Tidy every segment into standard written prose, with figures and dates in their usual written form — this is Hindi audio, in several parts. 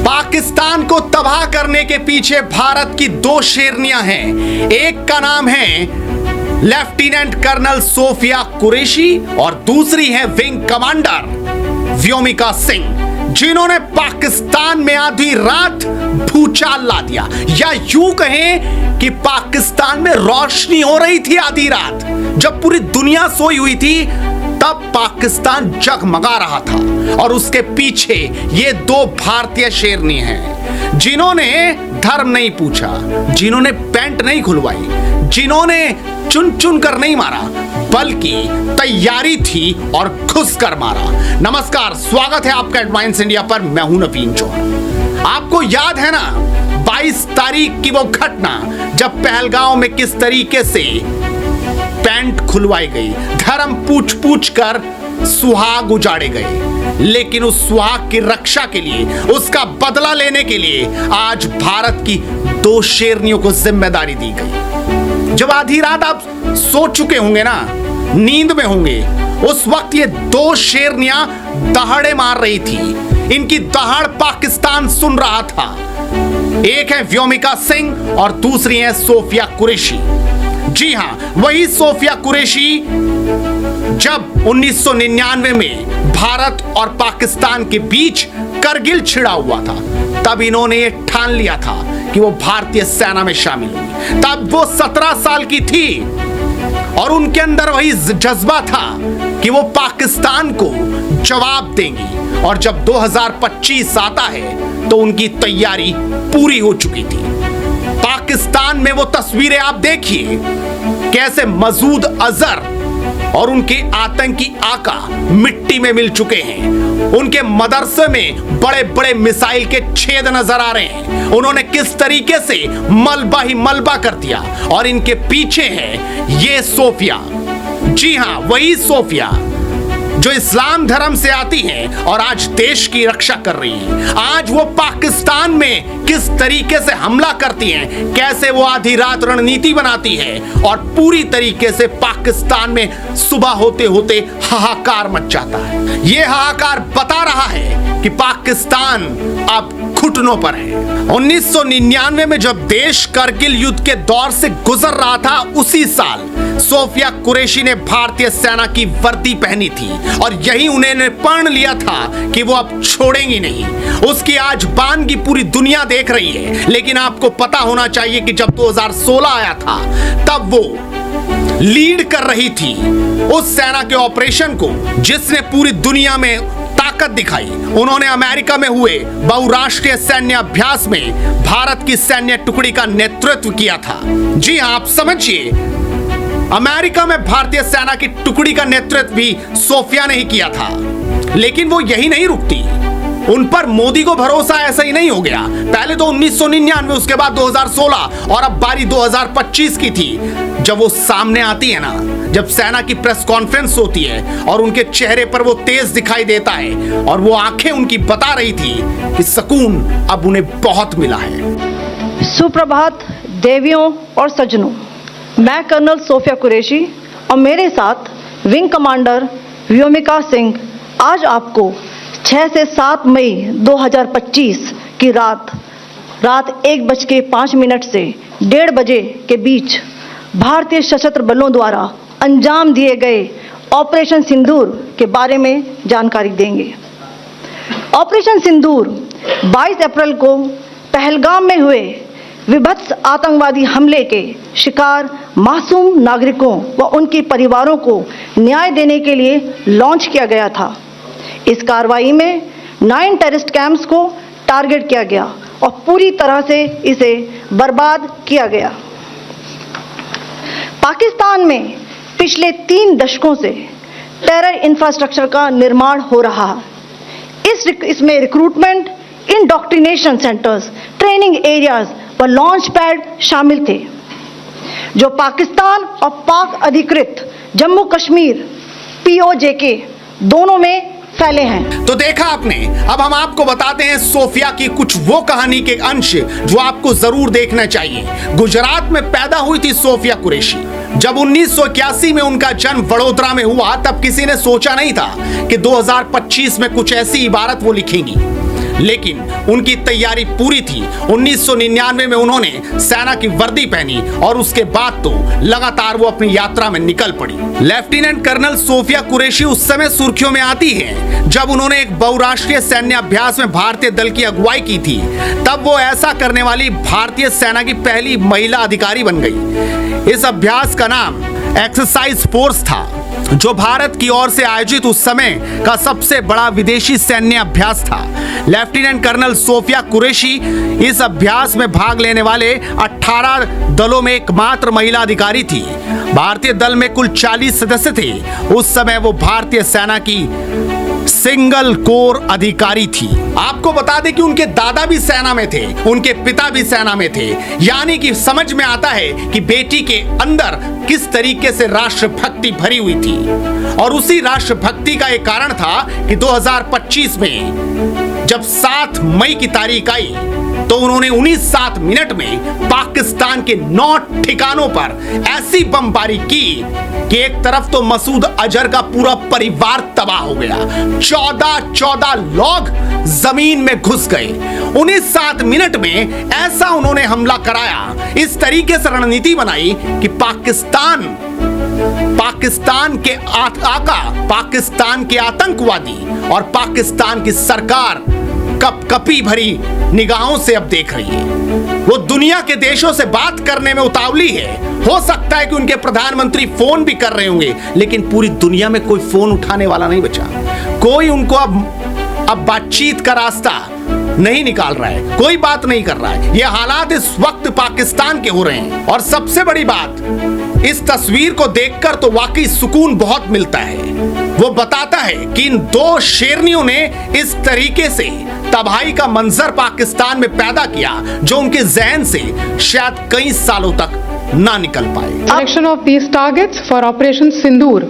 पाकिस्तान को तबाह करने के पीछे भारत की दो शेरनियां हैं। एक का नाम है लेफ्टिनेंट कर्नल सोफिया कुरैशी और दूसरी है विंग कमांडर व्योमिका सिंह, जिन्होंने पाकिस्तान में आधी रात भूचाल ला दिया, या यूं कहें कि पाकिस्तान में रोशनी हो रही थी आधी रात। जब पूरी दुनिया सोई हुई थी तब पाकिस्तान जगमगा रहा था। और उसके पीछे ये दो भारतीय शेरनी हैं, जिन्होंने धर्म नहीं पूछा, जिन्होंने पैंट नहीं खुलवाई, जिन्होंने चुन चुन कर नहीं मारा, बल्कि तैयारी थी और घुस कर मारा। नमस्कार, स्वागत है आपका एडवांस इंडिया पर। मैं हूं नवीन चौहान। आपको याद है ना 22 तारीख की वो घटना जब पहलगांव में किस तरीके से पैंट खुलवाई गई, धर्म पूछ पूछ कर सुहाग उजाड़े गए। लेकिन उस सुहाग की रक्षा के लिए, उसका बदला लेने के लिए आज भारत की दो शेरनियों को जिम्मेदारी दी गई। जब आधी रात आप सो चुके होंगे ना, नींद में होंगे, उस वक्त ये दो शेरनियां दहाड़े मार रही थी। इनकी दहाड़ पाकिस्तान सुन रहा था। एक है व्योमिका सिंह और दूसरी है सोफिया कुरैशी। जी हां, वही सोफिया कुरैशी जब 1999 में भारत और पाकिस्तान के बीच करगिल छिड़ा हुआ था, तब इन्होंने ये ठान लिया था कि वो भारतीय सेना में शामिल होंगी। तब वो 17 साल की थी और उनके अंदर वही जज्बा था कि वो पाकिस्तान को जवाब देंगी। और जब 2025 आता है तो उनकी तैयारी पूरी हो चुकी थी। पाकिस्तान में वो तस्वीरें आप देखिए, कैसे मसूद अजहर और उनके आतंकी आका मिट्टी में मिल चुके हैं। उनके मदरसे में बड़े बड़े मिसाइल के छेद नजर आ रहे हैं। उन्होंने किस तरीके से मलबा ही मलबा कर दिया। और इनके पीछे है ये सोफिया। जी हां, वही सोफिया जो इस्लाम धर्म से आती हैं और आज देश की रक्षा कर रही हैं। आज वो पाकिस्तान में किस तरीके से हमला करती हैं, कैसे वो आधी रात रणनीति बनाती है और पूरी तरीके से पाकिस्तान में सुबह होते होते हाहाकार मच जाता है। ये हाहाकार बता रहा है कि पाकिस्तान अब घुटनों पर है। 1999 में जब देश करगिल युद्ध के दौर से गुजर रहा था, उसी साल सोफिया कुरैशी ने भारतीय सेना की वर्दी पहनी थी और यही उन्होंने प्रण लिया था कि वो अब छोड़ेंगी नहीं। उसकी आज बानगी पूरी दुनिया देख रही है। लेकिन आपको पता होना चाहिए कि जब 2016 आया था, तब वो लीड कर रही थी उस सेना के ऑपरेशन को जिसने पूरी दुनिया में ताकत दिखाई। उन्होंने अमेरिका में हुए बहुराष्ट्रीय सैन्य अभ्यास में भारत की सैन्य टुकड़ी का नेतृत्व किया था। जी हां, आप समझिए, अमेरिका में भारतीय सेना की टुकड़ी का नेतृत्व भी सोफिया ने ही किया था। लेकिन वो यही नहीं रुकती, उन पर मोदी को भरोसा ऐसा ही नहीं हो गया। पहले तो 1999, उसके बाद 2016 और अब बारी 2025 की थी। जब वो सामने आती है ना, जब सेना की प्रेस कॉन्फ्रेंस होती है और उनके चेहरे पर वो तेज दिखाई देता है और वो आंखें उनकी बता रही थी कि सुकून अब उन्हें बहुत मिला है। सुप्रभात देवियों और सज्जनों, मैं कर्नल सोफिया कुरैशी और मेरे साथ विंग कमांडर व्योमिका सिंह आज आपको 6 से 7 मई 2025 की रात 1:05 से 1:30 बजे के बीच भारतीय सशस्त्र बलों द्वारा अंजाम दिए गए ऑपरेशन सिंदूर के बारे में जानकारी देंगे। ऑपरेशन सिंदूर 22 अप्रैल को पहलगाम में हुए विभत्स आतंकवादी हमले के शिकार मासूम नागरिकों व उनके परिवारों को न्याय देने के लिए लॉन्च किया गया था। इस कार्रवाई में 9 टेररिस्ट कैंप्स को टारगेट किया गया और पूरी तरह से इसे बर्बाद किया गया। पाकिस्तान में पिछले 3 दशकों से टेरर इंफ्रास्ट्रक्चर का निर्माण हो रहा है। इसमें recruitment, indoctrination centres, training areas व लॉन्च पैड शामिल थे, जो पाकिस्तान और पाक अधिकृत जम्मू कश्मीर POJK दोनों में फैले हैं। तो देखा आपने, अब हम आपको बताते हैं सोफिया की कुछ वो कहानी के अंश जो आपको जरूर देखना चाहिए। गुजरात में पैदा हुई थी सोफिया कुरैशी। जब 1981 में उनका जन्म वडोदरा में हुआ, तब किसी ने सोचा नहीं था कि 2025 में कुछ ऐसी इबारत वो लिखेंगी। लेकिन उनकी तैयारी पूरी थी। 1999 में उन्होंने सेना की वर्दी पहनी और उसके बाद तो लगातार वो अपनी यात्रा में निकल पड़ी। लेफ्टिनेंट कर्नल सोफिया कुरैशी उस समय सुर्खियों में आती है जब उन्होंने एक बहुराष्ट्रीय सैन्य अभ्यास में भारतीय दल की अगुवाई की थी। तब वो ऐसा करने वाली भारतीय सेना की पहली महिला अधिकारी बन गई। इस अभ्यास का नाम एक्सरसाइज फोर्स था, जो भारत की ओर से आयोजित उस समय का सबसे बड़ा विदेशी सैन्य अभ्यास था। लेफ्टिनेंट कर्नल सोफिया कुरैशी इस अभ्यास में भाग लेने वाले 18 दलों में एकमात्र महिला अधिकारी थी। भारतीय दल में कुल 40 सदस्य थे। उस समय वो भारतीय सेना की सिंगल कोर अधिकारी थी। आपको बता दें कि उनके दादा भी सेना में थे, उनके पिता भी सेना में थे। यानी कि समझ में आता है कि बेटी के अंदर किस तरीके से राष्ट्रभक्ति भरी हुई थी। और उसी राष्ट्रभक्ति का एक कारण था कि 2025 में जब 7 मई की तारीख आई तो उन्होंने 19 मिनट में पाकिस्तान के 9 ठिकानों पर ऐसी बमबारी की कि एक तरफ तो मसूद अजहर का पूरा परिवार तबाह हो गया। 14 लोग जमीन में घुस गए। 19 मिनट में ऐसा उन्होंने हमला कराया, इस तरीके से रणनीति बनाई कि पाकिस्तान के आका, पाकिस्तान के आतंकवादी और पाकिस्तान की सरकार कपकपी भरी निगाहों से अब देख रही है। वो दुनिया के देशों से बात करने में उतावली है। हो सकता है कि उनके प्रधानमंत्री फोन भी कर रहे होंगे, लेकिन पूरी दुनिया में कोई फोन उठाने वाला नहीं बचा। कोई उनको अब बातचीत का रास्ता नहीं निकाल रहा है, कोई बात नहीं कर रहा है। ये हालात इस वक्त पाकिस्तान के हो रहे हैं। और सबसे बड़ी बात, इस तस्वीर को देखकर तो वाकई सुकून बहुत मिलता है। वो बताता है कि इन 2 शेरनियों ने इस तरीके से तबाही का मंजर पाकिस्तान में पैदा किया जो उनके जहन से शायद कई सालों तक ना निकल पाए। Selection of these targets for Operation Sindoor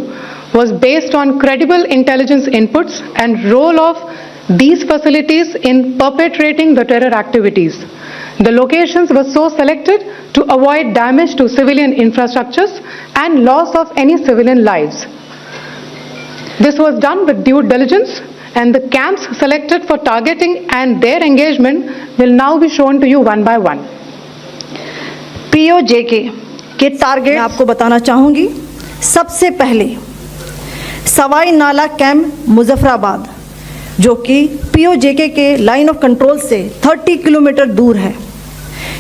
was based on credible intelligence inputs and role of these facilities in perpetrating the terror activities. The locations were so selected to avoid damage to civilian infrastructures and loss of any civilian lives. This was done with due diligence, and the camps selected for targeting and their engagement will now be shown to you one by one. POJK के टारगेट आपको बताना चाहूंगी। सबसे पहले सवाई नाला कैंप मुजफ्फराबाद, जो कि POJK के लाइन ऑफ कंट्रोल से 30 किलोमीटर दूर है।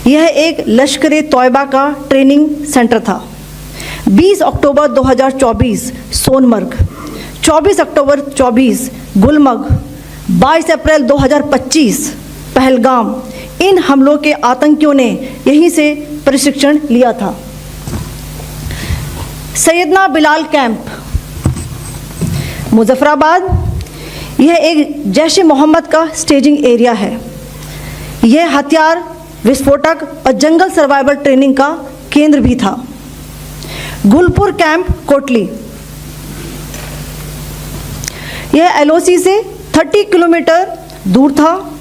यह एक लश्कर तोयबा का ट्रेनिंग सेंटर था। 20 अक्टूबर 2024 सोनमर्ग, 24 अक्टूबर 24 गुलमर्ग, 22 अप्रैल 2025 पहलगाम, इन हमलों के आतंकियों ने यहीं से प्रशिक्षण लिया था। सैयदना बिलाल कैंप मुजफ्फराबाद, यह एक जैश ए मोहम्मद का स्टेजिंग एरिया है। यह हथियार विस्फोटक और जंगल सर्वाइवल ट्रेनिंग का केंद्र भी था। गुलपुर कैंप कोटली, यह LOC से 30 किलोमीटर दूर था।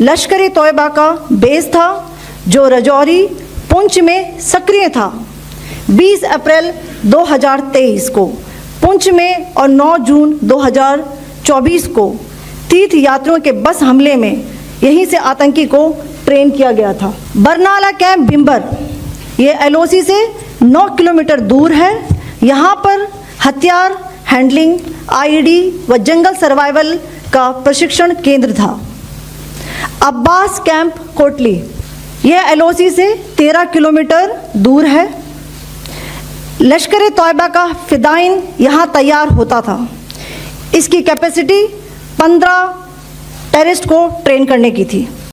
लश्कर तोयबा का बेस था जो रजौरी पुंछ में सक्रिय था। 20 अप्रैल 2023 को पुंछ में और 9 जून 2024 को तीर्थ यात्रियों के बस हमले में यहीं से आतंकी को ट्रेन किया गया था। बरनाला कैंप भिम्बर, ये LOC से 9 किलोमीटर दूर है। यहाँ पर हथियार हैंडलिंग, IED व जंगल सर्वाइवल का प्रशिक्षण केंद्र था। अब्बास कैंप कोटली, यह LOC से 13 किलोमीटर दूर है। लश्कर तोयबा का फिदाइन यहाँ तैयार होता था। इसकी कैपेसिटी 15 टेररिस्ट को ट्रेन करने की थी।